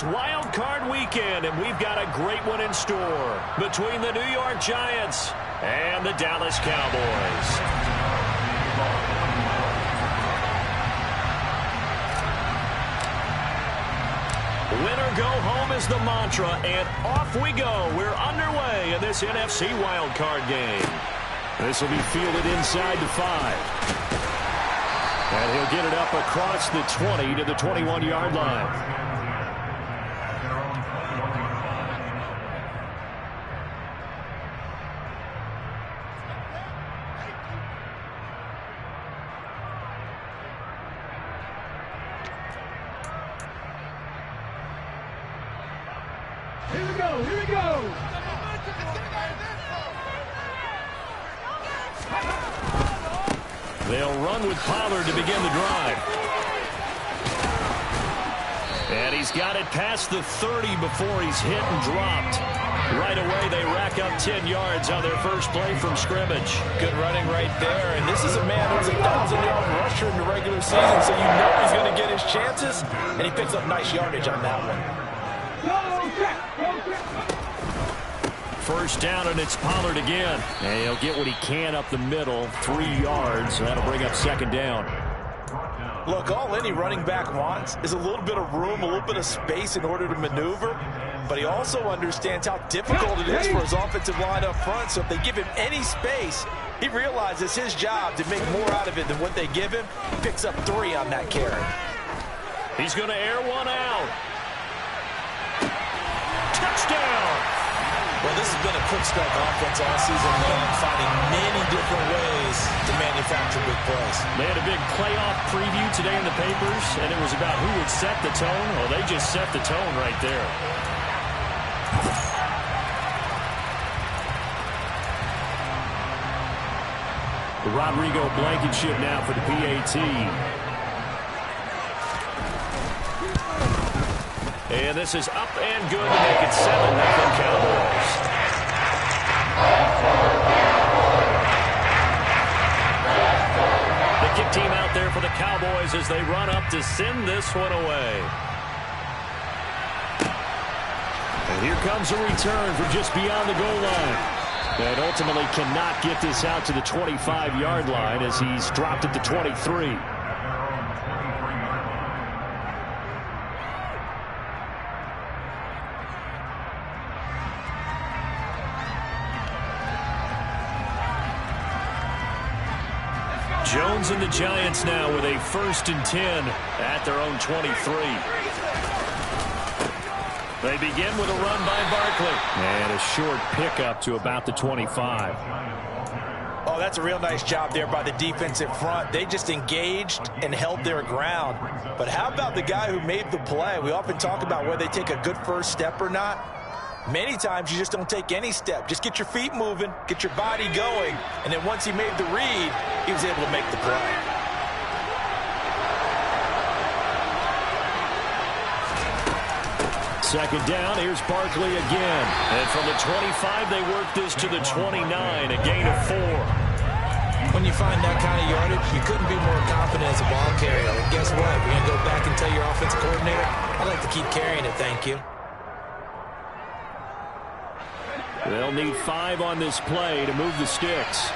It's Wild Card Weekend, and we've got a great one in store between the New York Giants and the Dallas Cowboys. Winner go home is the mantra, and off we go. We're underway in this NFC Wild Card game. This will be fielded inside the 5. And he'll get it up across the 20 to the 21-yard line. Here we go, here we go! They'll run with Pollard to begin the drive. And he's got it past the 30 before he's hit and dropped. Right away, they rack up 10 yards on their first play from scrimmage. Good running right there. And this is a man who's a 1,000-yard rusher in the regular season, so you know he's going to get his chances. And he picks up nice yardage on that one. First down, and it's Pollard again. And he'll get what he can up the middle, 3 yards. So that'll bring up second down. Look, all any running back wants is a little bit of room, a little bit of space in order to maneuver. But he also understands how difficult it is for his offensive line up front. So if they give him any space, he realizes his job to make more out of it than what they give him. He picks up 3 on that carry. He's going to air one out. Touchdown! Well, this has been a quick strike offense all season long, finding many different ways to manufacture big plays. They had a big playoff preview today in the papers, and it was about who would set the tone. Well, they just set the tone right there. The Rodrigo Blankenship now for the PAT. And this is up and good to make it 7-0 Cowboys. The kick team out there for the Cowboys as they run up to send this one away. And here comes a return from just beyond the goal line. And ultimately cannot get this out to the 25-yard line as he's dropped at the 23. Jones and the Giants now with a 1st and 10 at their own 23. They begin with a run by Barkley. And a short pickup to about the 25. Oh, that's a real nice job there by the defensive front. They just engaged and held their ground. But how about the guy who made the play? We often talk about whether they take a good first step or not. Many times you just don't take any step. Just get your feet moving, get your body going, and then once he made the read, he was able to make the play. Second down, here's Barkley again. And from the 25, they work this to the 29, a gain of 4. When you find that kind of yardage, you couldn't be more confident as a ball carrier. And guess what? You're going to go back and tell your offensive coordinator, I'd like to keep carrying it, thank you. They'll need 5 on this play to move the sticks.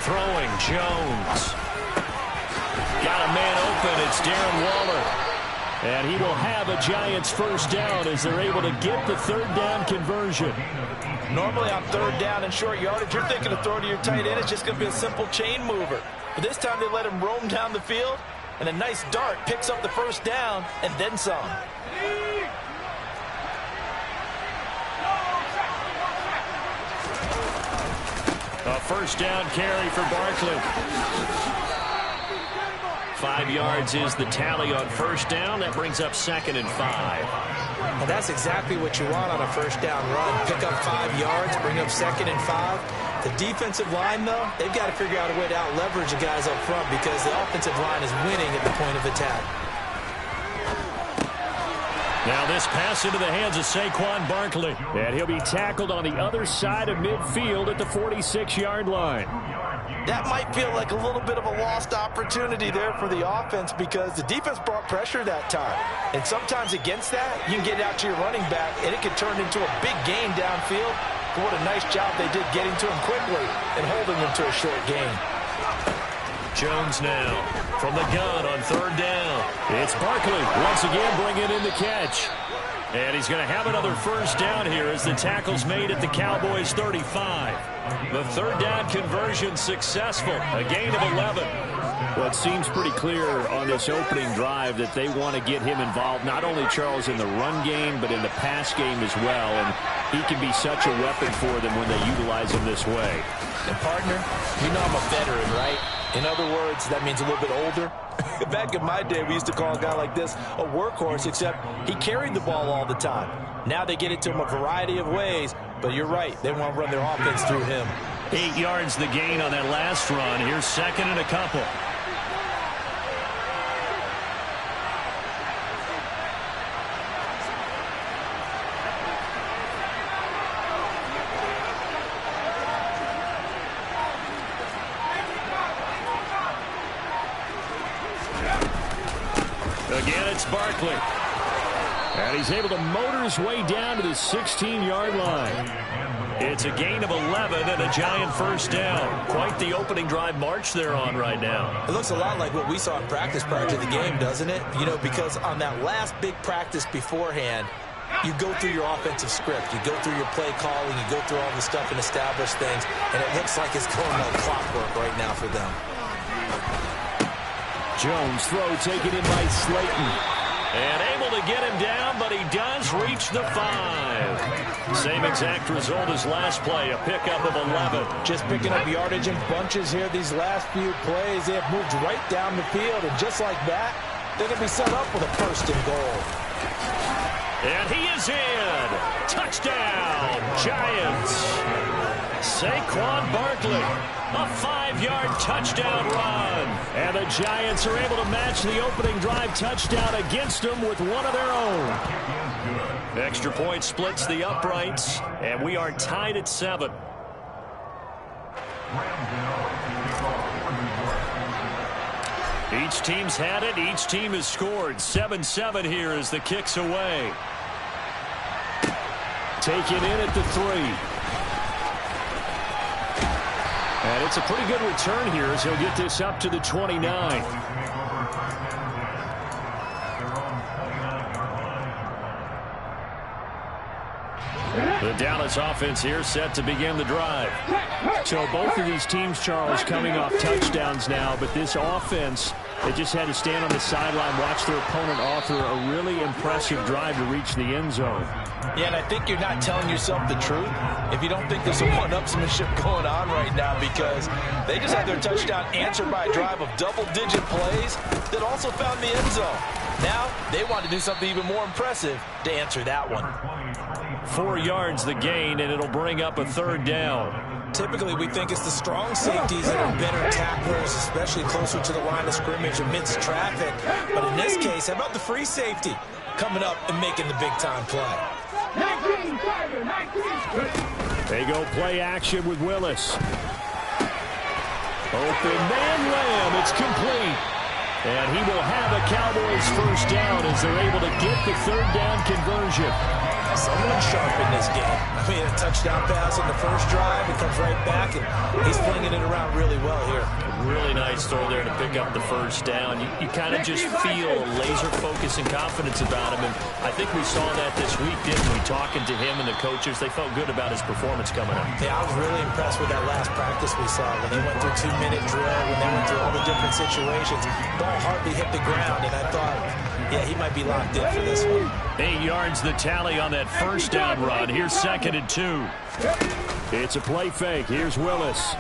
Throwing, Jones. Got a man open, it's Darren Waller. And he will have a Giants first down as they're able to get the 3rd down conversion. Normally on 3rd down and short yardage, you're thinking of throwing to your tight end. It's just going to be a simple chain mover. But this time they let him roam down the field, and a nice dart picks up the first down and then some. A first down carry for Barkley. 5 yards is the tally on first down. That brings up 2nd and 5. And that's exactly what you want on a first down run. Pick up 5 yards, bring up 2nd and 5. The defensive line, though, they've got to figure out a way to out-leverage the guys up front because the offensive line is winning at the point of attack. Now this pass into the hands of Saquon Barkley. And he'll be tackled on the other side of midfield at the 46-yard line. that might feel like a little bit of a lost opportunity there for the offense because the defense brought pressure that time. And sometimes against that, you can get out to your running back, and it could turn into a big gain downfield. But what a nice job they did getting to him quickly and holding him to a short gain. Jones now from the gun on third down. It's Barkley once again bringing in the catch. And he's going to have another first down here as the tackle's made at the Cowboys' 35. The third down conversion successful, a gain of 11. Well, it seems pretty clear on this opening drive that they want to get him involved, not only, Charles, in the run game, but in the pass game as well. And he can be such a weapon for them when they utilize him this way. And, partner, you know I'm a veteran, right? In other words, that means a little bit older. Back in my day, we used to call a guy like this a workhorse, except he carried the ball all the time. Now they get it to him a variety of ways, but you're right. They want to run their offense through him. 8 yards the gain on that last run. Here's second and a couple. Again, it's Barkley. And he's able to motor his way down to the 16-yard line. It's a gain of 11 and a giant first down. Quite the opening drive march they're on right now. It looks a lot like what we saw in practice prior to the game, doesn't it? You know, because on that last big practice beforehand, you go through your offensive script. You go through your play calling. You go through all the stuff and establish things. And it looks like it's going like clockwork right now for them. Jones throw taken in by Slayton. And able to get him down, but he does reach the 5. Same exact result as last play, a pickup of 11. Just picking up yardage in bunches here these last few plays. They have moved right down the field, and just like that, they're going to be set up with a first and goal. And he is in. Touchdown, Giants. Saquon Barkley, a 5-yard touchdown run. And the Giants are able to match the opening drive touchdown against them with one of their own. Extra point splits the uprights, and we are tied at 7. Each team's had it. Each team has scored. 7-7 here as the kick's away. Taken in at the 3. And it's a pretty good return here as he'll get this up to the 29. The Dallas offense here set to begin the drive. So both of these teams, Charles, coming off touchdowns now, but this offense, they just had to stand on the sideline, watch their opponent author a really impressive drive to reach the end zone. Yeah, and I think you're not telling yourself the truth if you don't think there's a one-upsmanship going on right now, because they just had their touchdown answered by a drive of double-digit plays that also found the end zone. Now they want to do something even more impressive to answer that one. 4 yards the gain, and it'll bring up a third down. Typically, we think it's the strong safeties that are better tacklers, especially closer to the line of scrimmage amidst traffic. But in this case, how about the free safety coming up and making the big-time play? They go play action with Willis. Open man Lamb. It's complete. And he will have a Cowboys first down as they're able to get the third down conversion. Someone sharp in this game. I mean, a touchdown pass in the first drive. It comes right back, and he's flinging it around really well here. Really nice throw there to pick up the first down. You kind of just feel laser focus and confidence about him, and I think we saw that this week, didn't we? Talking to him and the coaches, they felt good about his performance coming up. Yeah, I was really impressed with that last practice we saw when they went through 2-minute drill, when they went through all the different situations. Ball hardly hit the ground, and I thought, yeah, he might be locked in for this one. 8 yards the tally on that first down run. Here's 2nd and 2. It's a play fake. Here's Willis.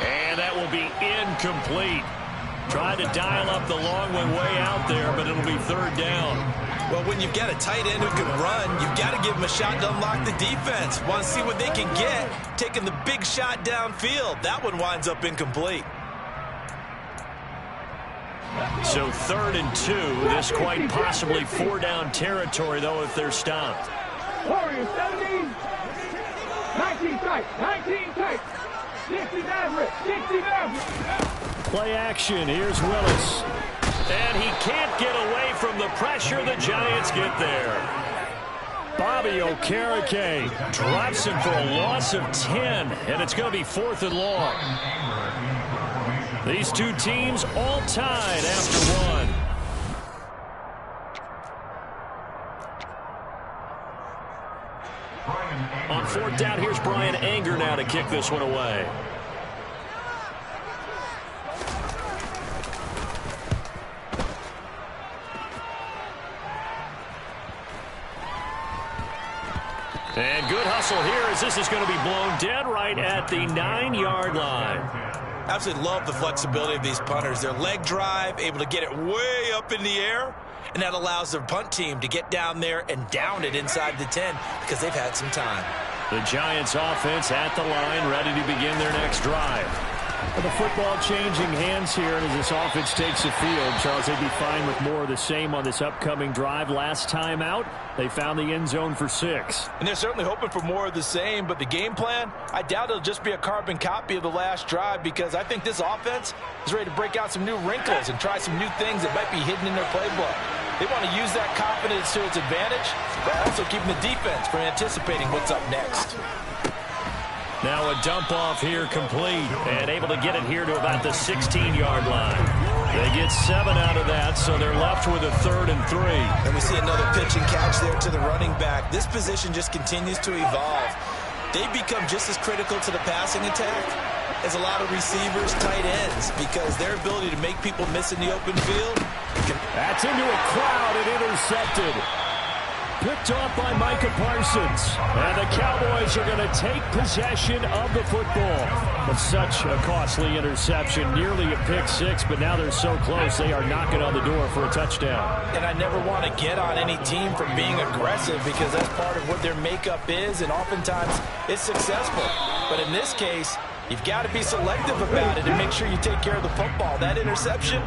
And that will be incomplete. Trying to dial up the long one way out there, but it'll be third down. Well, when you've got a tight end who can run, you've got to give him a shot to unlock the defense. Want to see what they can get, taking the big shot downfield. That one winds up incomplete. So 3rd and 2. This quite possibly 4-down territory, though, if they're stopped. Warriors 17, 19. 19 tight. 19 tight. 60 Maverick. 60 Maverick. Play action. Here's Willis. And he can't get away from the pressure. The Giants get there. Bobby Okereke drops him for a loss of 10, and it's going to be 4th and long. These two teams all tied after one. On 4th down, here's Brian Anger now to kick this one away. And good hustle here as this is going to be blown dead right at the 9-yard line. Absolutely love the flexibility of these punters. Their leg drive, able to get it way up in the air, and that allows their punt team to get down there and down it inside the 10 because they've had some time. The Giants offense at the line, ready to begin their next drive. The football changing hands here, and as this offense takes the field, Charles, they'd be fine with more of the same on this upcoming drive. Last time out, they found the end zone for 6. And they're certainly hoping for more of the same, but the game plan, I doubt it'll just be a carbon copy of the last drive because I think this offense is ready to break out some new wrinkles and try some new things that might be hidden in their playbook. They want to use that confidence to its advantage, but also keeping the defense from anticipating what's up next. Now a dump off here complete and able to get it here to about the 16-yard line. They get 7 out of that, so they're left with a 3rd and 3. And we see another pitch and catch there to the running back. This position just continues to evolve. They become just as critical to the passing attack as a lot of receivers, tight ends, because their ability to make people miss in the open field. That's into a crowd and intercepted. Picked off by Micah Parsons. And the Cowboys are going to take possession of the football. But such a costly interception, nearly a pick 6, but now they're so close they are knocking on the door for a touchdown. And I never want to get on any team for being aggressive because that's part of what their makeup is, and oftentimes it's successful. But in this case, you've got to be selective about it and make sure you take care of the football. That interception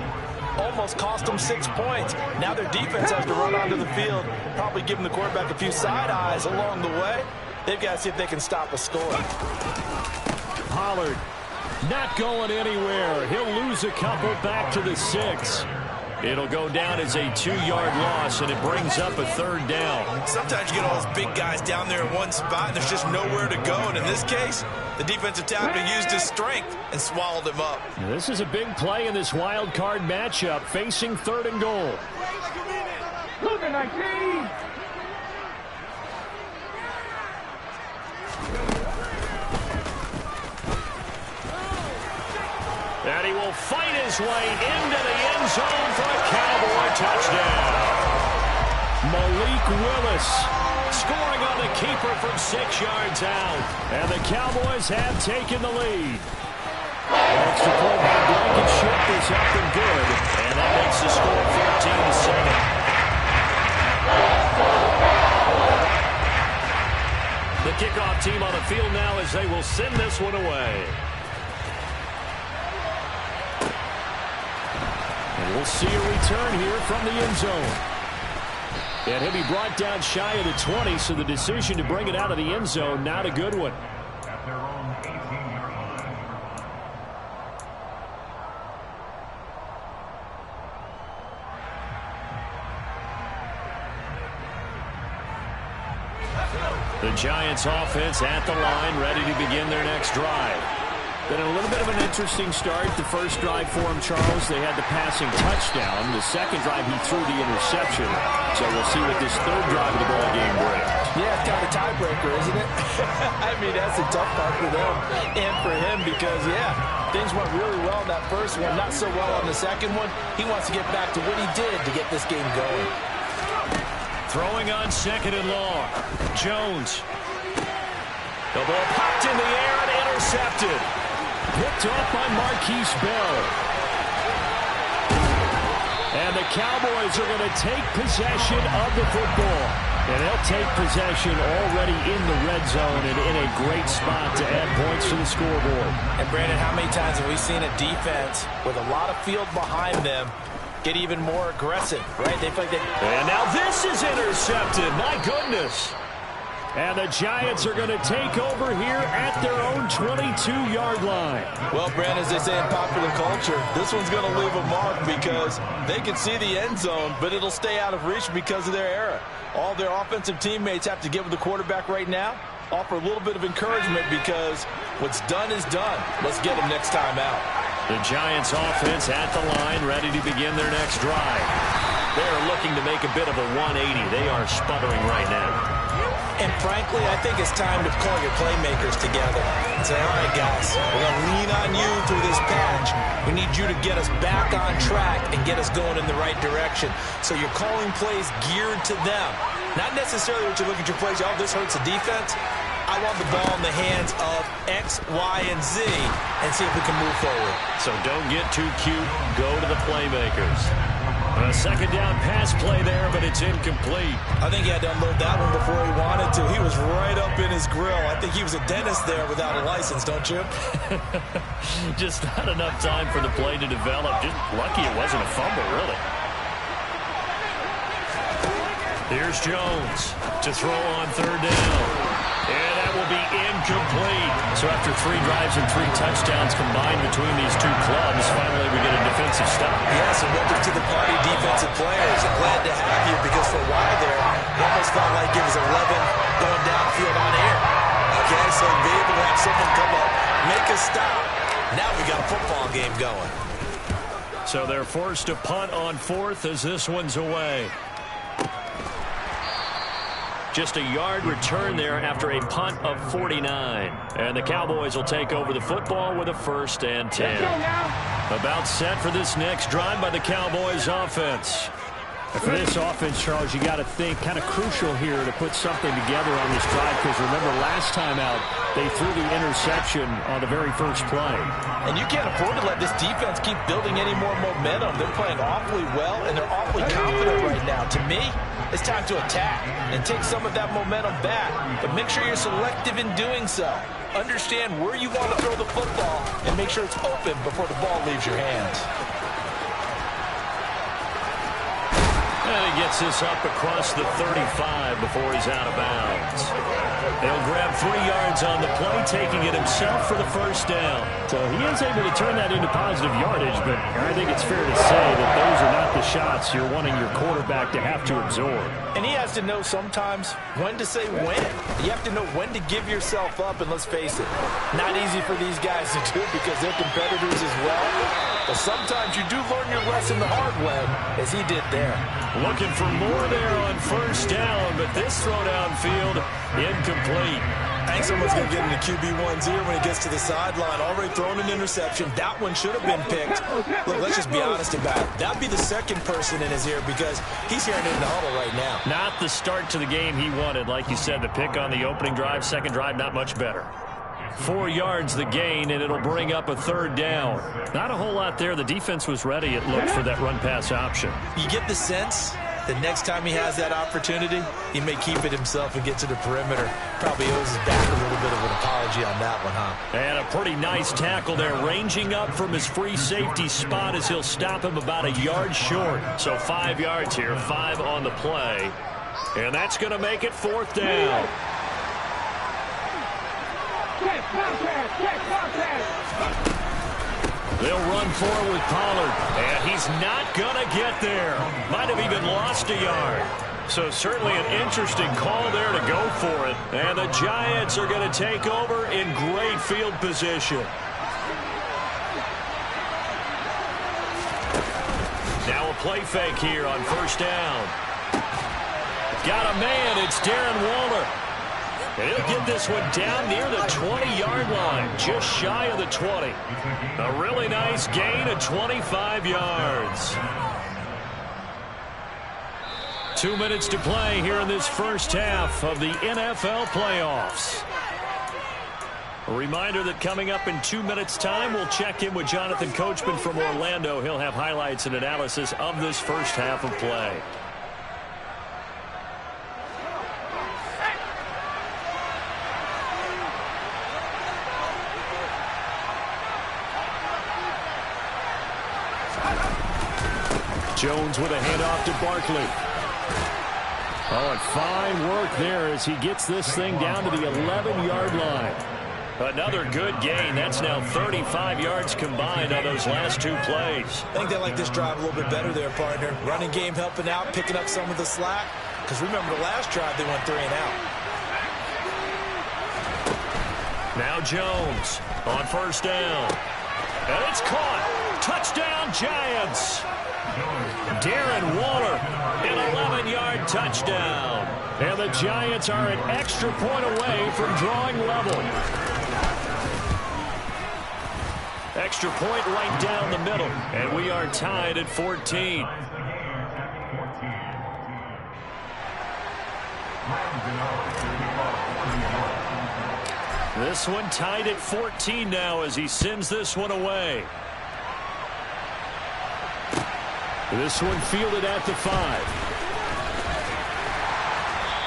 almost cost them 6 points. Now their defense has to run onto the field, probably giving the quarterback a few side eyes along the way. They've got to see if they can stop a score. Pollard not going anywhere. He'll lose a couple back to the 6. It'll go down as a 2-yard loss, and it brings up a 3rd down. Sometimes you get all those big guys down there in one spot, and there's just nowhere to go. And in this case, the defensive tackle used his strength and swallowed him up. Now, this is a big play in this wild card matchup, facing 3rd and goal. Cougar 19. And he will fight his way into the end zone for a Cowboy touchdown. Malik Willis scoring on the keeper from 6 yards out. And the Cowboys have taken the lead. An extra point by Blankenship is up and good. And that makes the score 14-7. The kickoff team on the field now as they will send this one away. And we'll see a return here from the end zone. And he'll be brought down shy of the 20, so the decision to bring it out of the end zone, not a good one. The Giants offense at the line, ready to begin their next drive. Been a little bit of an interesting start. The first drive for him, Charles, they had the passing touchdown. The second drive, he threw the interception. So we'll see what this 3rd drive of the ball game brings. Yeah, it's kind of a tiebreaker, isn't it? I mean, that's a tough part for them and for him because, yeah, things went really well in that first one, not so well on the second one. He wants to get back to what he did to get this game going. Throwing on 2nd and long. Jones. The ball popped in the air and intercepted. Picked off by Marquise Bell. And the Cowboys are going to take possession of the football. And they'll take possession already in the red zone and in a great spot to add points to the scoreboard. And Brandon, how many times have we seen a defense with a lot of field behind them get even more aggressive, right? They feel like they... And now this is intercepted. My goodness. And the Giants are going to take over here at their own 22-yard line. Well, Brandon, as they say in popular culture, this one's going to leave a mark because they can see the end zone, but it'll stay out of reach because of their error. All their offensive teammates have to get with the quarterback right now, offer a little bit of encouragement because what's done is done. Let's get them next time out. The Giants offense at the line, ready to begin their next drive. They're looking to make a bit of a 180. They are sputtering right now. And frankly, I think it's time to call your playmakers together and say, all right, guys, we're going to lean on you through this patch. We need you to get us back on track and get us going in the right direction. So you're calling plays geared to them. Not necessarily what you look at your plays, oh, this hurts the defense. I want the ball in the hands of X, Y, and Z and see if we can move forward. So don't get too cute. Go to the playmakers. A second down pass play there, but it's incomplete. I think he had to unload that one before he wanted to. He was right up in his grill. I think he was a dentist there without a license, don't you? Just not enough time for the play to develop. Just lucky it wasn't a fumble, really. Here's Jones to throw on third down. And that will be incomplete. So after 3 drives and 3 touchdowns combined between these two clubs, finally we get a defensive stop. Yes, and welcome to the party, defensive players. I'm glad to have you because for a while there, it almost felt like it was 11 going downfield on air. Okay, so be able to have someone come up, make a stop. Now we got a football game going. So they're forced to punt on 4th as this one's away. Just a yard return there after a punt of 49. And the Cowboys will take over the football with a 1st and 10. About set for this next drive by the Cowboys offense. For this offense, Charles, you got to think kind of crucial here to put something together on this drive because remember last time out they threw the interception on the very first play. And you can't afford to let this defense keep building any more momentum. They're playing awfully well and they're awfully confident right now. To me, it's time to attack and take some of that momentum back. But make sure you're selective in doing so. Understand where you want to throw the football and make sure it's open before the ball leaves your hands. And he gets this up across the 35 before he's out of bounds. He'll grab 3 yards on the play, taking it himself for the 1st down. So he is able to turn that into positive yardage, but I think it's fair to say that those are not the shots you're wanting your quarterback to have to absorb. And he has to know sometimes when to say when. You have to know when to give yourself up, and let's face it, not easy for these guys to do because they're competitors as well. But sometimes you do learn your lesson the hard way, as he did there. Looking for more there on 1st down, but this throw downfield incomplete. I think someone's going to get into QB1's ear when he gets to the sideline. Already thrown an interception. That one should have been picked. Look, let's just be honest about it. That would be the second person in his ear because he's hearing it in the huddle right now. Not the start to the game he wanted. Like you said, the pick on the opening drive, second drive, not much better. 4 yards the gain, and it'll bring up a 3rd down. Not a whole lot there. The defense was ready, it looked, for that run-pass option. You get the sense that next time he has that opportunity, he may keep it himself and get to the perimeter. Probably owes his back a little bit of an apology on that one, huh? And a pretty nice tackle there, ranging up from his free safety spot as he'll stop him about a yard short. So 5 yards here, 5 on the play. And that's going to make it 4th down. They'll run forward with Pollard, and he's not going to get there. Might have even lost a yard. So certainly an interesting call there to go for it. And the Giants are going to take over in great field position. Now a play fake here on 1st down. Got a man, it's Darren Waller. And he'll get this one down near the 20-yard line, just shy of the 20. A really nice gain of 25 yards. 2 minutes to play here in this first half of the NFL playoffs. A reminder that coming up in 2 minutes' time, we'll check in with Jonathan Coachman from Orlando. He'll have highlights and analysis of this first half of play. Jones with a handoff to Barkley. Oh, and fine work there as he gets this thing down to the 11-yard line. Another good gain. That's now 35 yards combined on those last two plays. I think they like this drive a little bit better there, partner. Running game helping out, picking up some of the slack. Because remember the last drive, they went 3 and out. Now Jones on first down. And it's caught. Touchdown, Giants. Darren Waller, an 11-yard touchdown. And the Giants are an extra point away from drawing level. Extra point right down the middle. And we are tied at 14. This one tied at 14 now as he sends this one away. This one fielded at the 5.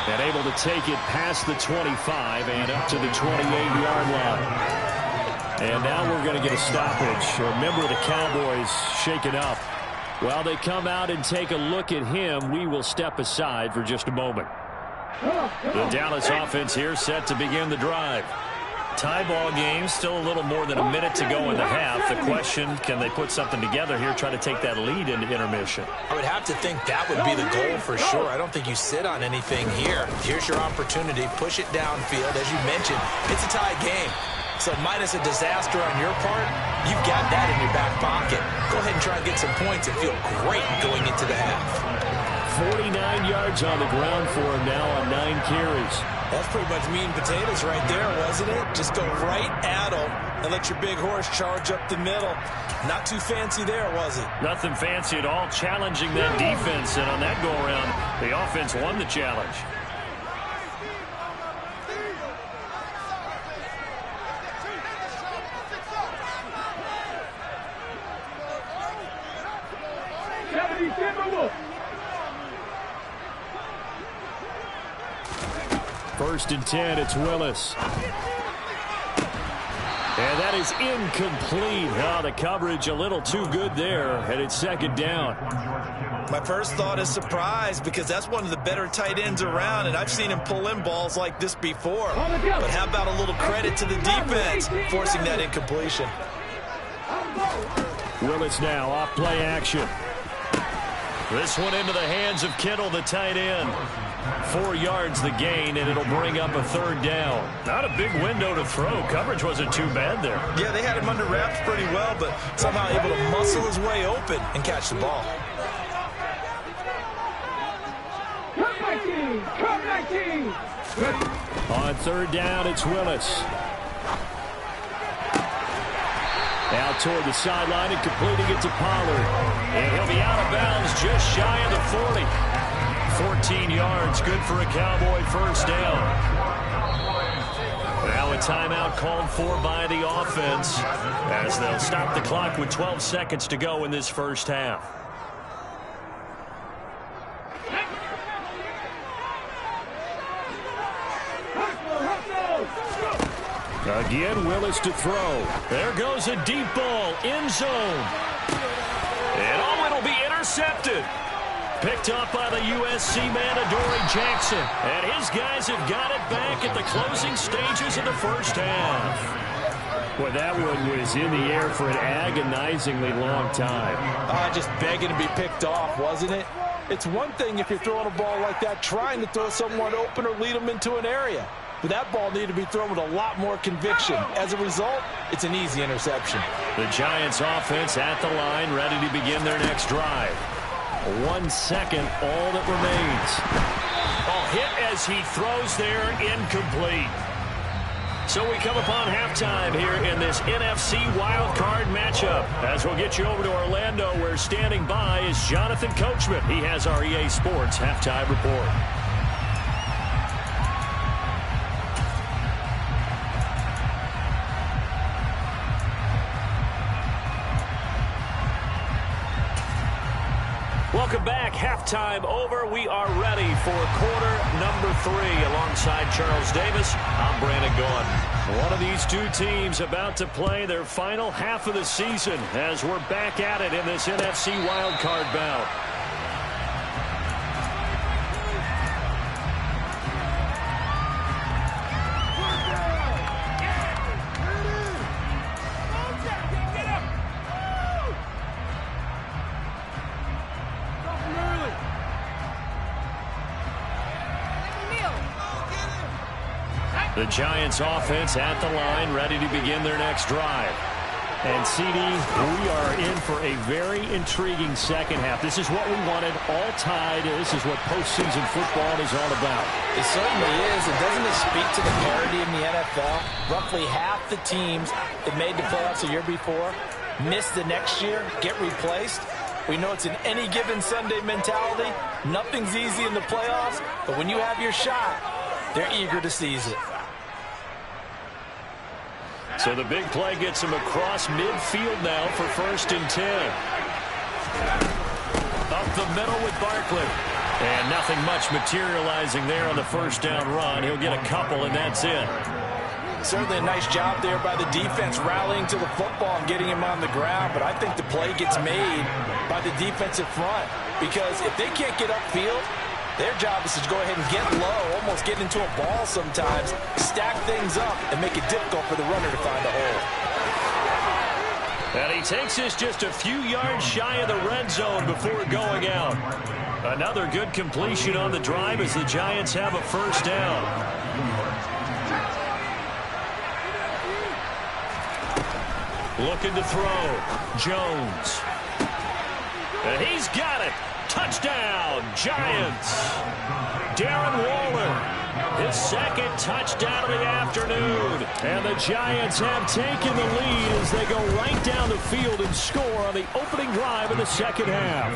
And able to take it past the 25 and up to the 28-yard line. And now we're going to get a stoppage. Remember, the Cowboys shaken up. While they come out and take a look at him, we will step aside for just a moment. The Dallas offense here set to begin the drive. Tie ball game, still a little more than a minute to go in the half. The question, can they put something together here, try to take that lead into intermission? I would have to think that would be the goal for sure. I don't think you sit on anything here. Here's your opportunity. Push it downfield. As you mentioned, it's a tie game. So minus a disaster on your part, you've got that in your back pocket. Go ahead and try and get some points and feel great going into the half. 49 yards on the ground for him now on 9 carries. That's pretty much meat and potatoes right there, wasn't it? Just go right at him and let your big horse charge up the middle. Not too fancy there, was it? Nothing fancy at all, challenging that defense. And on that go-around, the offense won the challenge. First and 10, it's Willis. And that is incomplete. Oh, the coverage a little too good there, and it's second down. My first thought is surprise because that's one of the better tight ends around, and I've seen him pull in balls like this before. But how about a little credit to the defense forcing that incompletion? Willis now off play action. This one into the hands of Kittle, the tight end. 4 yards the gain, and it'll bring up a third down. Not a big window to throw. Coverage wasn't too bad there. Yeah, they had him under wraps pretty well, but somehow able to muscle his way open and catch the ball. On third down, it's Willis. Out toward the sideline and completing it to Pollard. And he'll be out of bounds just shy of the 40. 14 yards, good for a Cowboy first down. Now a timeout called for by the offense as they'll stop the clock with 12 seconds to go in this first half. Again, Willis to throw. There goes a deep ball, end zone. And oh, it'll be intercepted. Picked up by the USC man, Adoree Jackson. And his guys have got it back at the closing stages of the first half. Well, that one was in the air for an agonizingly long time. Just begging to be picked off, wasn't it? It's one thing if you're throwing a ball like that, trying to throw someone open or lead them into an area. But that ball needed to be thrown with a lot more conviction. As a result, it's an easy interception. The Giants offense at the line, ready to begin their next drive. 1 second, all that remains. Oh, hit as he throws there, incomplete. So we come upon halftime here in this NFC wildcard matchup. As we'll get you over to Orlando, where standing by is Jonathan Coachman. He has our EA Sports halftime report. Welcome back. Halftime over. We are ready for quarter number 3. Alongside Charles Davis, I'm Brandon Gaudin. One of these two teams about to play their final half of the season as we're back at it in this NFC wildcard bout. The Giants offense at the line, ready to begin their next drive. And, CD, we are in for a very intriguing second half. This is what we wanted, all tied. This is what postseason football is all about. It certainly is. And doesn't it speak to the parity in the NFL? Roughly half the teams that made the playoffs the year before miss the next year, get replaced. We know it's an any given Sunday mentality. Nothing's easy in the playoffs, but when you have your shot, they're eager to seize it. So the big play gets him across midfield now for 1st and 10. Up the middle with Barkley. And nothing much materializing there on the first down run. He'll get a couple, and that's it. Certainly a nice job there by the defense rallying to the football and getting him on the ground. But I think the play gets made by the defensive front. Because if they can't get upfield, their job is to go ahead and get low, almost get into a ball sometimes, stack things up, and make it difficult for the runner to find a hole. And he takes us just a few yards shy of the red zone before going out. Another good completion on the drive as the Giants have a first down. Looking to throw. Jones. And he's got it. Touchdown, Giants. Darren Waller, his second touchdown of the afternoon. And the Giants have taken the lead as they go right down the field and score on the opening drive of the second half.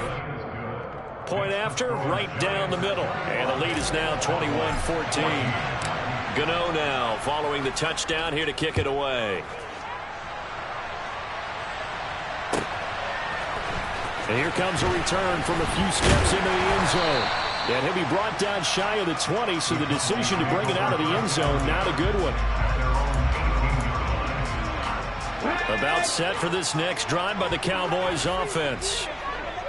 Point after, right down the middle. And the lead is now 21-14. Gano now following the touchdown here to kick it away. And here comes a return from a few steps into the end zone. And he'll be brought down shy of the 20, so the decision to bring it out of the end zone, not a good one. About set for this next drive by the Cowboys offense.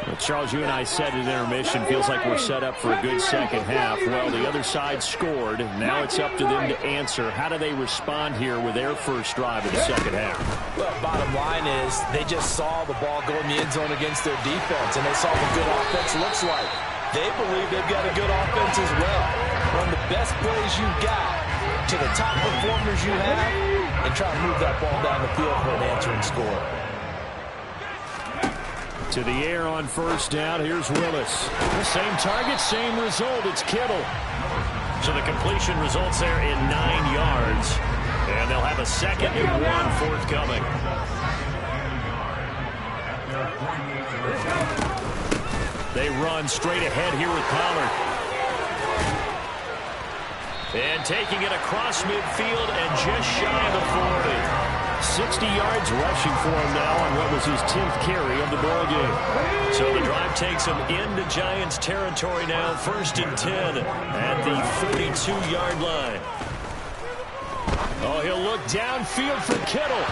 Well, Charles, you and I said at intermission, feels like we're set up for a good second half. Well, the other side scored. Now it's up to them to answer. How do they respond here with their first drive of the second half? Well, bottom line is they just saw the ball go in the end zone against their defense, and they saw what good offense looks like. They believe they've got a good offense as well. Run the best plays you've got to the top performers you have and try to move that ball down the field for an answering score. To the air on first down. Here's Willis. The same target, same result. It's Kittle. So the completion results there in 9 yards. And they'll have a 2nd and 1 forthcoming. They run straight ahead here with Pollard. And taking it across midfield and just shy of the 40. 60 yards rushing for him now on what was his 10th carry of the ball game. So the drive takes him into Giants territory now, 1st and 10 at the 42-yard line. Oh, he'll look downfield for Kittle.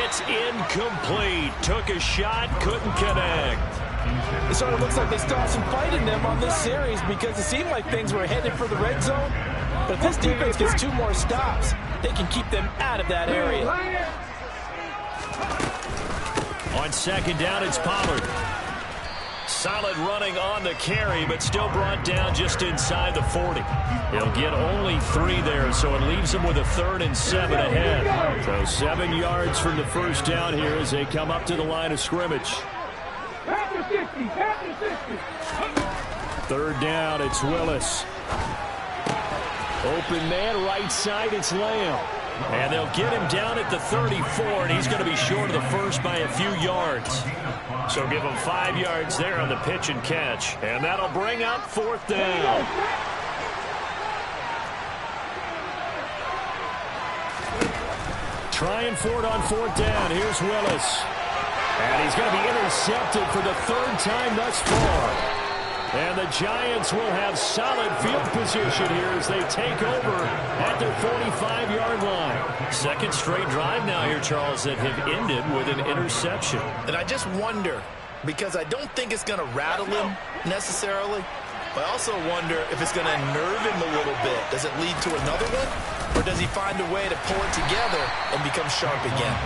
It's incomplete. Took a shot, couldn't connect. It sort of looks like they still have some fight in them on this series because it seemed like things were headed for the red zone. But if this defense gets 2 more stops, they can keep them out of that area. On 2nd down, it's Pollard. Solid running on the carry, but still brought down just inside the 40. He'll get only 3 there, so it leaves him with a 3rd and 7 ahead. So 7 yards from the first down here as they come up to the line of scrimmage. 3rd down, it's Willis. Open man, right side, it's Lamb. And they'll get him down at the 34, and he's going to be short of the first by a few yards. So give him 5 yards there on the pitch and catch. And that'll bring up 4th down. Trying for it on 4th down. Here's Willis. And he's going to be intercepted for the 3rd time thus far. And the Giants will have solid field position here as they take over at their 45-yard line. 2nd straight drive now here, Charles, that have ended with an interception. And I just wonder, because I don't think it's going to rattle him necessarily, but I also wonder if it's going to nerve him a little bit. Does it lead to another one? Or does he find a way to pull it together and become sharp again?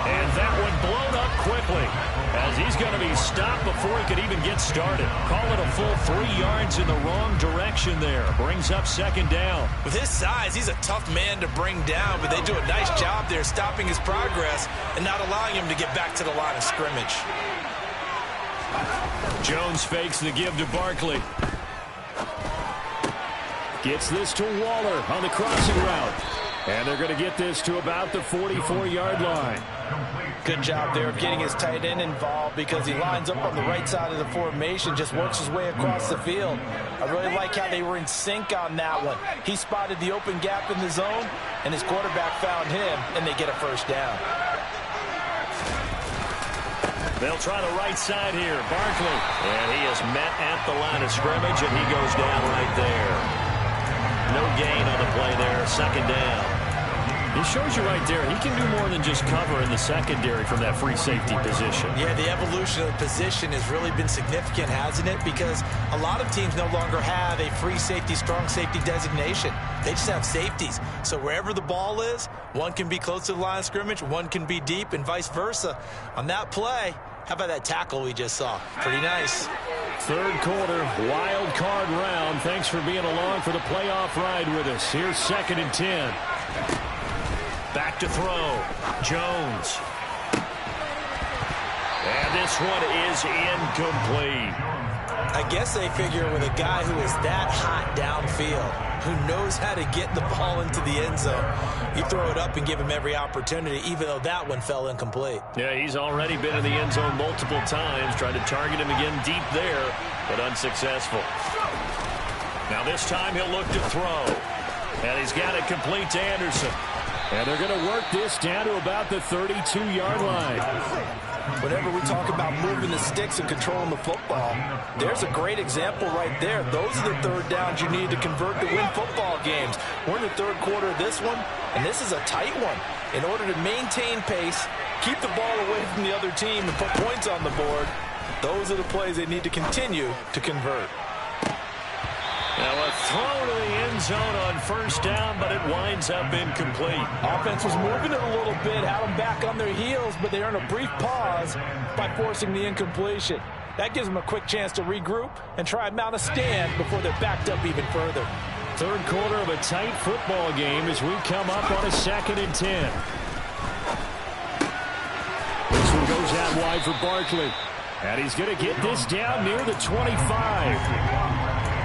And that one blown up quickly, as he's going to be stopped before he could even get started. Call it a full 3 yards in the wrong direction there. Brings up second down. With his size, he's a tough man to bring down, but they do a nice job there stopping his progress and not allowing him to get back to the line of scrimmage. Jones fakes the give to Barkley. Gets this to Waller on the crossing route. And they're going to get this to about the 44-yard line. Good job there of getting his tight end involved because he lines up on the right side of the formation, just works his way across the field. I really like how they were in sync on that one. He spotted the open gap in the zone, and his quarterback found him, and they get a first down. They'll try the right side here. Barkley. And he is met at the line of scrimmage, and he goes down right there. No gain on the play there. Second down. It shows you right there, he can do more than just cover in the secondary from that free safety position. Yeah, the evolution of the position has really been significant, hasn't it? Because a lot of teams no longer have a free safety, strong safety designation. They just have safeties. So wherever the ball is, one can be close to the line of scrimmage, one can be deep, and vice versa. On that play, how about that tackle we just saw? Pretty nice. Third quarter, wild card round. Thanks for being along for the playoff ride with us. Here's 2nd and 10. Back to throw. Jones. And this one is incomplete. I guess they figure with a guy who is that hot downfield, who knows how to get the ball into the end zone, you throw it up and give him every opportunity, even though that one fell incomplete. Yeah, he's already been in the end zone multiple times, trying to target him again deep there, but unsuccessful. Now this time he'll look to throw. And he's got it complete to Anderson. And they're going to work this down to about the 32-yard line. Whenever we talk about moving the sticks and controlling the football, there's a great example right there. Those are the third downs you need to convert to win football games. We're in the third quarter of this one, and this is a tight one. In order to maintain pace, keep the ball away from the other team, and put points on the board, those are the plays they need to continue to convert. Now a throw to the end zone on first down, but it winds up incomplete. Offense was moving it a little bit, had them back on their heels, but they earned a brief pause by forcing the incompletion. That gives them a quick chance to regroup and try and mount a stand before they're backed up even further. Third quarter of a tight football game as we come up on a 2nd and 10. This one goes out wide for Barkley. And he's going to get this down near the 25.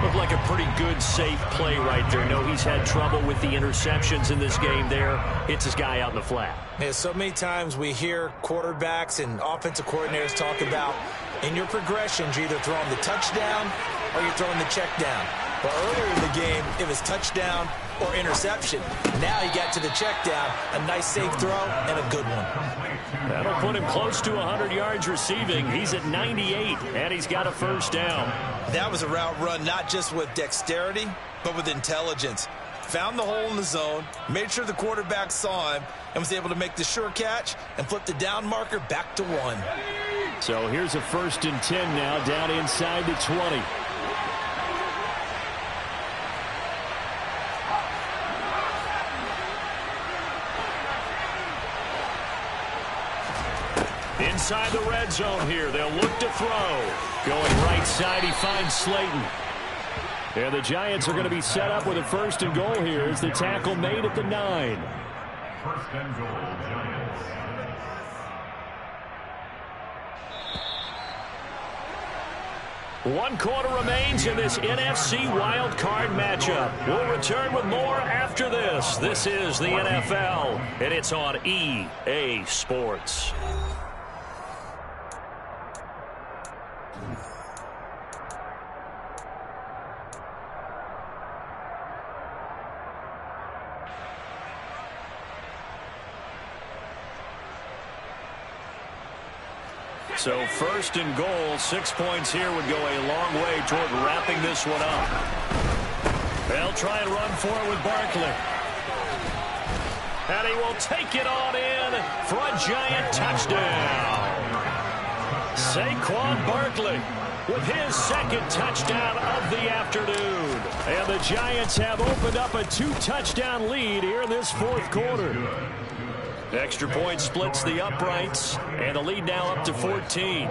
Looked like a pretty good, safe play right there. No, he's had trouble with the interceptions in this game there. Hits his guy out in the flat. Yeah, so many times we hear quarterbacks and offensive coordinators talk about in your progressions, you're either throwing the touchdown or you're throwing the check down. But earlier in the game, it was touchdown or interception. Now he got to the check down, a nice safe throw, and a good one. That'll put him close to 100 yards receiving. He's at 98, and he's got a first down. That was a route run not just with dexterity, but with intelligence. Found the hole in the zone, made sure the quarterback saw him, and was able to make the sure catch and flip the down marker back to 1. So here's a 1st and 10 now, down inside the 20. Inside the red zone here. They'll look to throw. Going right side, he finds Slayton. And the Giants are going to be set up with a 1st and goal here as the tackle made at the 9. 1st and goal, Giants. One quarter remains in this NFC Wild Card matchup. We'll return with more after this. This is the NFL, and it's on EA Sports. So 1st and goal, 6 points here would go a long way toward wrapping this one up. They'll try and run for it with Barkley. And he will take it on in for a Giant touchdown. Saquon Barkley with his 2nd touchdown of the afternoon. And the Giants have opened up a 2-touchdown lead here in this 4th quarter. Extra point splits the uprights, and the lead now up to 14.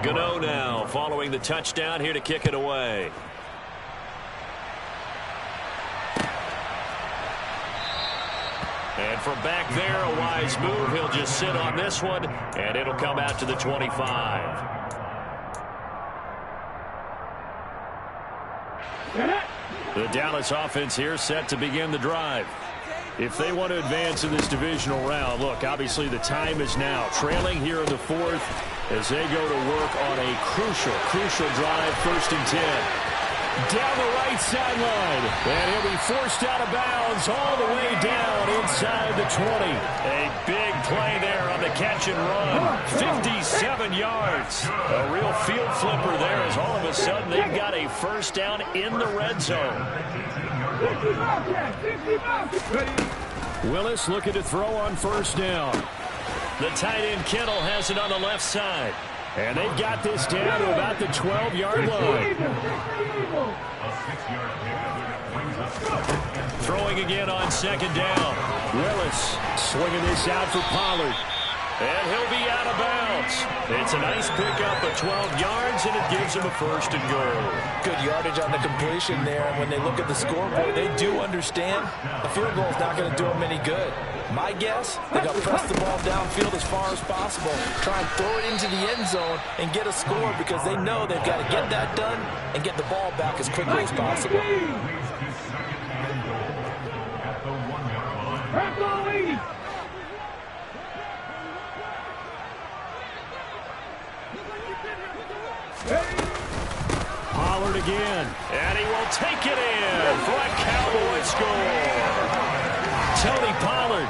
Gano now following the touchdown here to kick it away. And from back there, a wise move. He'll just sit on this one, and it'll come out to the 25. The Dallas offense here set to begin the drive. If they want to advance in this divisional round, look, obviously the time is now. Trailing here in the fourth as they go to work on a crucial drive, 1st and 10. Down the right sideline, and he'll be forced out of bounds all the way down inside the 20. A big play there on the catch and run. 57 yards. A real field flipper there as all of a sudden they've got a first down in the red zone. Willis looking to throw on 1st down. The tight end Kittle has it on the left side. And they've got this down to about the 12-yard line. Throwing again on 2nd down. Willis swinging this out for Pollard. And he'll be out of bounds. It's a nice pickup of 12 yards, and it gives him a 1st and goal. Good yardage on the completion there. And when they look at the scoreboard, they do understand the field goal is not going to do them any good. My guess, they're going to press the ball downfield as far as possible, try and throw it into the end zone and get a score because they know they've got to get that done and get the ball back as quickly as possible. Pollard again, and he will take it in for a Cowboy score. Tony Pollard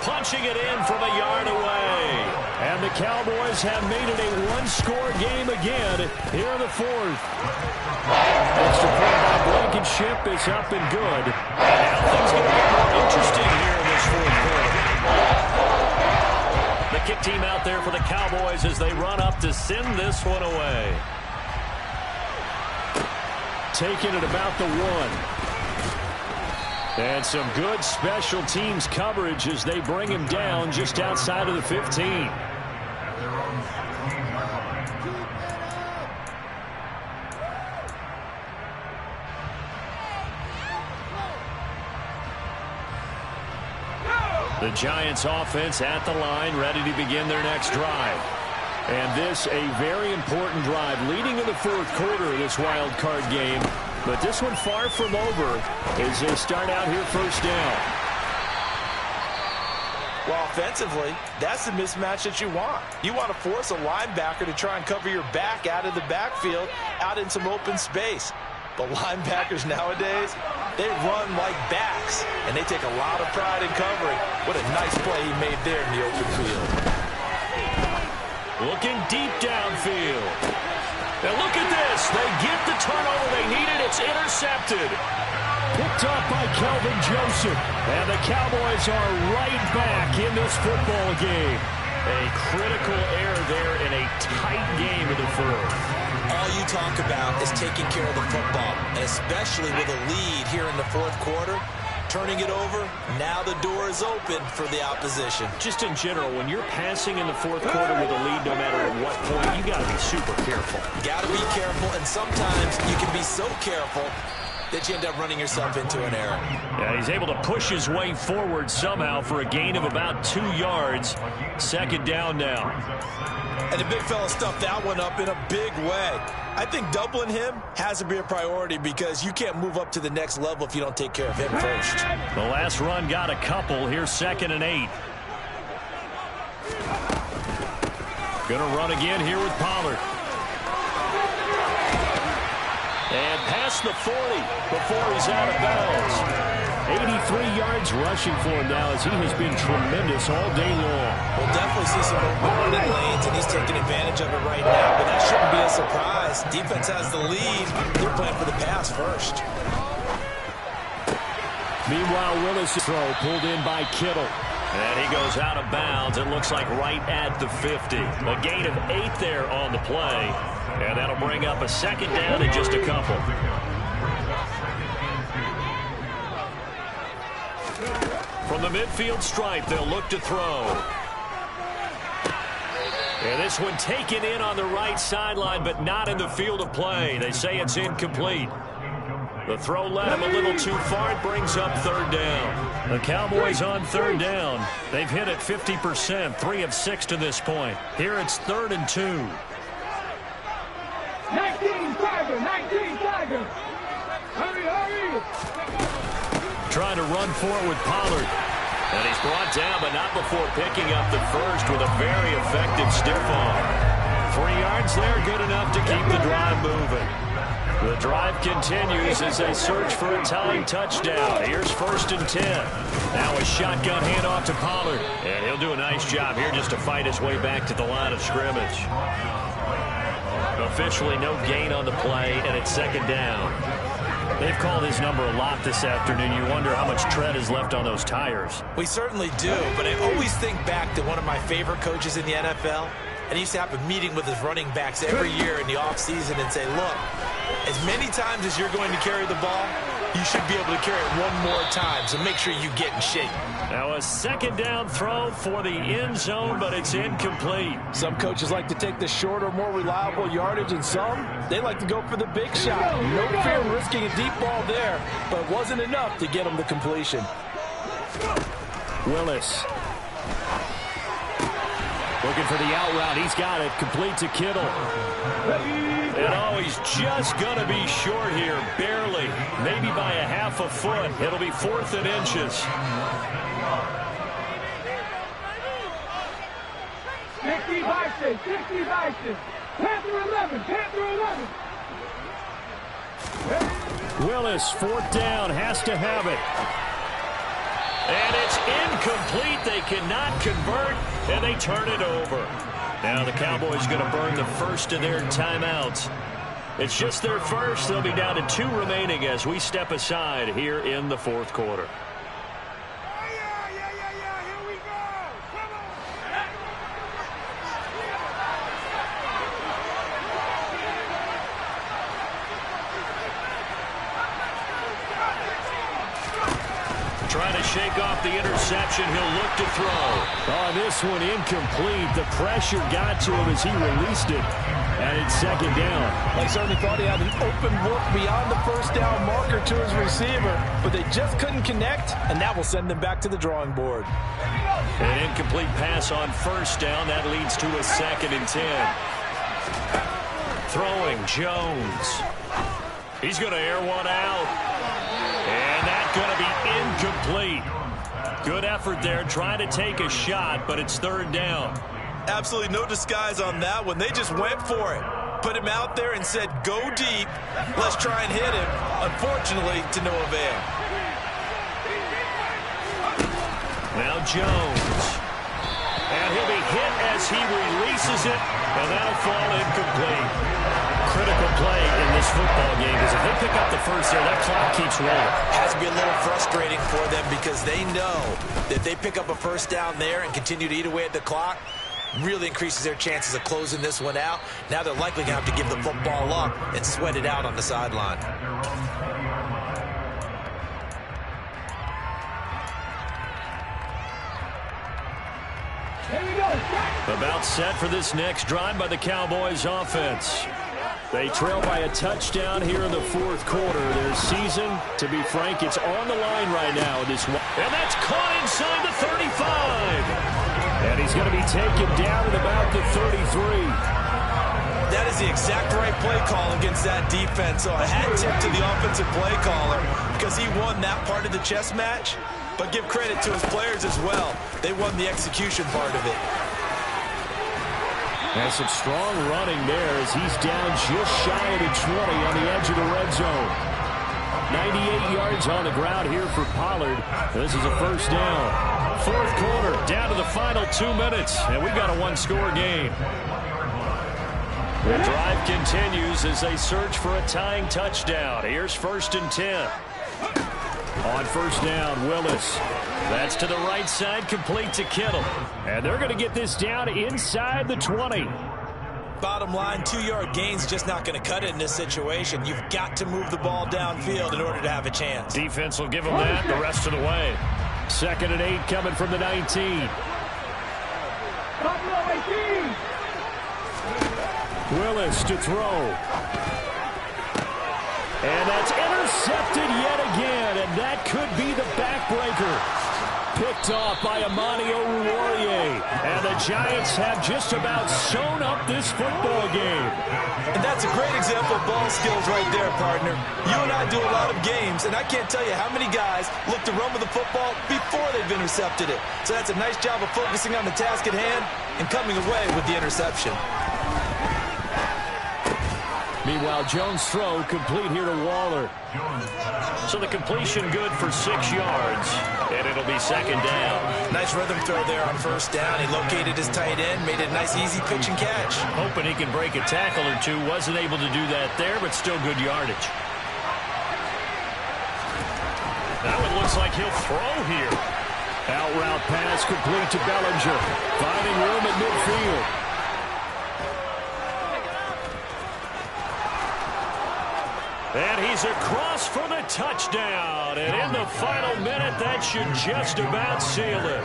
punching it in from a yard away. And the Cowboys have made it a one-score game again here in the fourth. Extra point by Blankenship is up and good. And now things going to get more interesting here in this fourth quarter. The kick team out there for the Cowboys as they run up to send this one away. Taking it about the 1. And some good special teams coverage as they bring him down just outside of the 15. The Giants offense at the line, ready to begin their next drive. And this a very important drive leading in the fourth quarter of this wild card game. But this one far from over as they start out here 1st down. Well, offensively, that's the mismatch that you want. You want to force a linebacker to try and cover your back out of the backfield, out in some open space. But linebackers nowadays, they run like backs, and they take a lot of pride in covering. What a nice play he made there in the open field. Looking deep downfield. And look at this. They get the turnover they needed. It's intercepted. Picked up by Kelvin Joseph. And the Cowboys are right back in this football game. A critical error there in a tight game in the fourth. All you talk about is taking care of the football, and especially with a lead here in the fourth quarter. Turning it over, now the door is open for the opposition. Just in general, when you're passing in the fourth quarter with a lead, no matter at what point, you got to be super careful. Got to be careful, and sometimes you can be so careful that you end up running yourself into an error. Yeah, he's able to push his way forward somehow for a gain of about 2 yards. 2nd down now. And the big fella stuffed that one up in a big way. I think doubling him has to be a priority because you can't move up to the next level if you don't take care of him first. The last run got a couple. Here's 2nd and 8. Gonna run again here with Pollard. And past the 40 before he's out of bounds. 83 yards rushing for him now as he has been tremendous all day long. We'll definitely see some running lanes, and he's taking advantage of it right now, but that shouldn't be a surprise. Defense has the lead. They're playing for the pass first. Meanwhile, Willis' throw pulled in by Kittle. And he goes out of bounds. It looks like right at the 50. A gain of 8 there on the play. And that'll bring up a 2nd down in just a couple. the midfield stripe, they'll look to throw. And this one taken in on the right sideline, but not in the field of play. They say it's incomplete. The throw led him a little too far. It brings up third down. The Cowboys on third down. They've hit it 50%, 3 of 6 to this point. Here it's 3rd and 2. 19 Tiger. Hurry. Trying to run forward with Pollard. And he's brought down, but not before picking up the first with a very effective stiff arm. 3 yards there, good enough to keep the drive moving. The drive continues as they search for a tying touchdown. Here's 1st and 10. Now a shotgun handoff to Pollard. And he'll do a nice job here just to fight his way back to the line of scrimmage. Officially no gain on the play, and it's 2nd down. They've called his number a lot this afternoon. You wonder how much tread is left on those tires. We certainly do, but I always think back to one of my favorite coaches in the NFL. And he used to have a meeting with his running backs every year in the offseason and say, look, as many times as you're going to carry the ball, you should be able to carry it one more time, so make sure you get in shape. Now a 2nd down throw for the end zone, but it's incomplete. Some coaches like to take the shorter, more reliable yardage, and some, they like to go for the big shot. No fear in risking a deep ball there, but it wasn't enough to get him the completion. Willis. Looking for the out route. He's got it. Complete to Kittle. And he's just going to be short here. Barely. Maybe by a half a foot. It'll be 4th and inches. 60 by 6. Panther 11. Willis, 4th down, has to have it. And it's incomplete. They cannot convert, and they turn it over. Now the Cowboys going to burn the first of their timeouts. It's just their first. They'll be down to 2 remaining as we step aside here in the 4th quarter. Here we go. Come on. Trying to shake off the interception. He'll look to throw. Oh, this one incomplete. The pressure got to him as he released it. And it's 2nd down. I certainly thought he had an open look beyond the first down marker to his receiver, but they just couldn't connect, and that will send them back to the drawing board. An incomplete pass on 1st down. That leads to a 2nd and 10. Throwing Jones. He's going to air one out. And that's going to be incomplete. Good effort there, trying to take a shot, but it's 3rd down. Absolutely no disguise on that one. They just went for it. Put him out there and said, go deep. Let's try and hit him. Unfortunately, to no avail. Now Jones. And he'll be hit as he releases it, and that'll fall incomplete. Critical play in this football game is if they pick up the first there, that clock keeps rolling. Has to be a little frustrating for them because they know that if they pick up a first down there and continue to eat away at the clock, really increases their chances of closing this one out. Now they're likely going to have to give the football up and sweat it out on the sideline. About set for this next drive by the Cowboys offense. They trail by a touchdown here in the 4th quarter. Their season, to be frank, it's on the line right now. And that's caught inside the 35. And he's going to be taken down at about the 33. That is the exact right play call against that defense. So a hat tip to the offensive play caller because he won that part of the chess match. But give credit to his players as well. They won the execution part of it. And some strong running there as he's down just shy of the 20 on the edge of the red zone. 98 yards on the ground here for Pollard. This is a 1st down. 4th quarter, down to the final 2 minutes, and we've got a 1-score game. The drive continues as they search for a tying touchdown. Here's 1st and 10. On 1st down, Willis. That's to the right side, complete to Kittle. And they're going to get this down inside the 20. Bottom line, 2-yard gain's just not going to cut it in this situation. You've got to move the ball downfield in order to have a chance. Defense will give them that the rest of the way. 2nd and 8 coming from the 19. Willis to throw. And that's intercepted yet again, and that could be the backbreaker. Picked off by Amani Oruwariye. And the Giants have just about sewn up this football game. And that's a great example of ball skills right there, partner. You and I do a lot of games, and I can't tell you how many guys look to run with the football before they've intercepted it. So that's a nice job of focusing on the task at hand and coming away with the interception. Meanwhile, Jones' throw complete here to Waller. So the completion good for 6 yards, and it'll be 2nd down. Nice rhythm throw there on 1st down. He located his tight end, made it a nice, easy pitch and catch. Hoping he can break a tackle or two. Wasn't able to do that there, but still good yardage. Now it looks like he'll throw here. Out route pass complete to Bellinger. Finding room at midfield. And he's across for the touchdown. And in the final minute, that should just about seal it.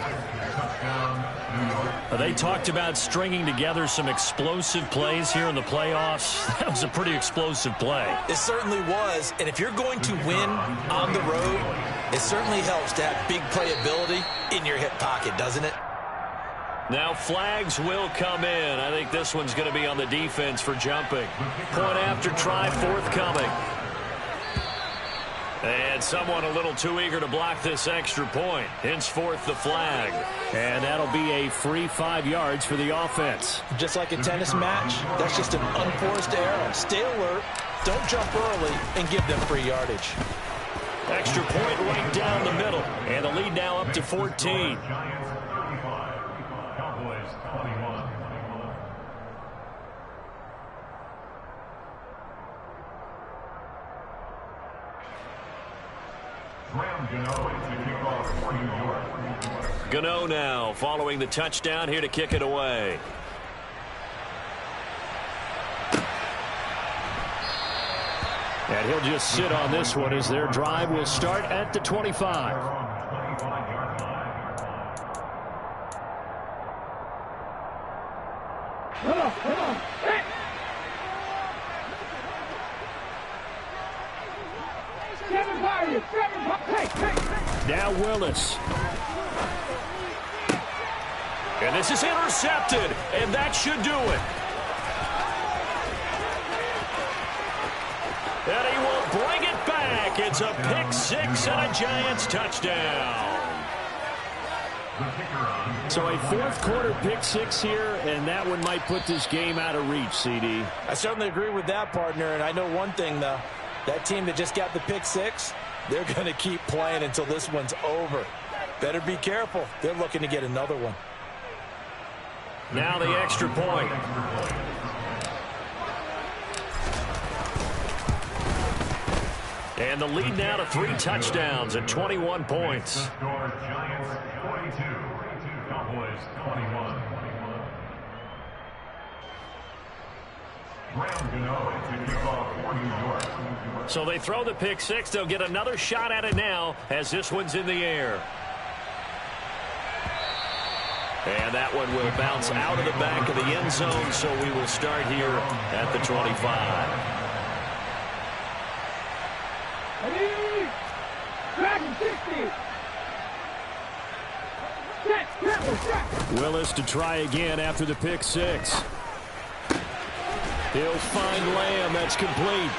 They talked about stringing together some explosive plays here in the playoffs. That was a pretty explosive play. It certainly was. And if you're going to win on the road, it certainly helps to have big playability in your hip pocket, doesn't it? Now flags will come in. I think this one's going to be on the defense for jumping. Point after try forthcoming. And someone a little too eager to block this extra point. Henceforth the flag. And that'll be a free 5 yards for the offense. Just like a tennis match, that's just an unforced error. Stay alert, don't jump early, and give them free yardage. Extra point right down the middle. And the lead now up to 14. Gano now following the touchdown here to kick it away. And he'll just sit on this one as their drive will start at the 25. Now Willis. And this is intercepted, and that should do it. And he will bring it back. It's a pick-6 and a Giants touchdown. So a fourth-quarter pick-6 here, and that one might put this game out of reach, CD. I certainly agree with that, partner, and I know one thing, though. That team that just got the pick-6, they're going to keep playing until this one's over. Better be careful. They're looking to get another one. Now the extra point. And the lead now to 3 touchdowns and 21 points. Giants 42, Cowboys 21. So they throw the pick-6. They'll get another shot at it now as this one's in the air. And that one will bounce out of the back of the end zone, so we will start here at the 25. Willis to try again after the pick-6. He'll find Lamb. That's complete.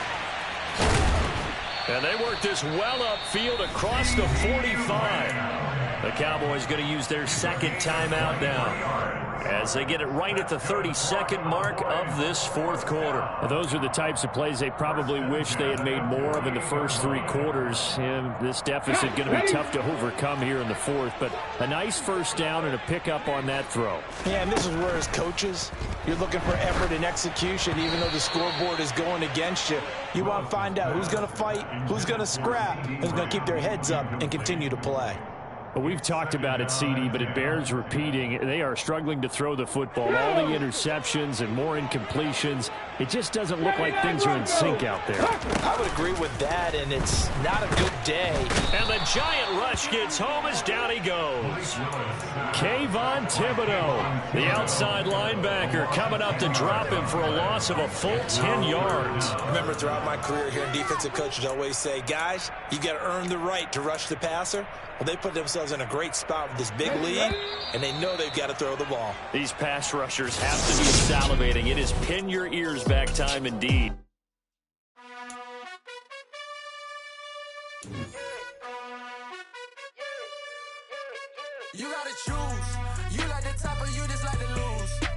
And they work this well upfield across the 45. The Cowboys going to use their second timeout now as they get it right at the 32nd mark of this fourth quarter. Those are the types of plays they probably wish they had made more of in the first 3 quarters. And this deficit going to be tough to overcome here in the fourth. But a nice first down and a pickup on that throw. Yeah, and this is where as coaches, you're looking for effort and execution. Even though the scoreboard is going against you, you want to find out who's going to fight, who's going to scrap, who's going to keep their heads up and continue to play. Well, we've talked about it, CD, but it bears repeating. They are struggling to throw the football. All the interceptions and more incompletions. It just doesn't look like things are in sync out there. I would agree with that, and it's not a good day. And the giant rush gets home as down he goes. Kayvon Thibodeau, the outside linebacker, coming up to drop him for a loss of a full 10 yards. Remember, throughout my career here, defensive coaches always say, guys, you got to earn the right to rush the passer. Well, they put themselves in a great spot with this big lead, and they know they've got to throw the ball. These pass rushers have to be salivating. It is pin your ears back time indeed. You gotta choose. You like the top or you just like to lose.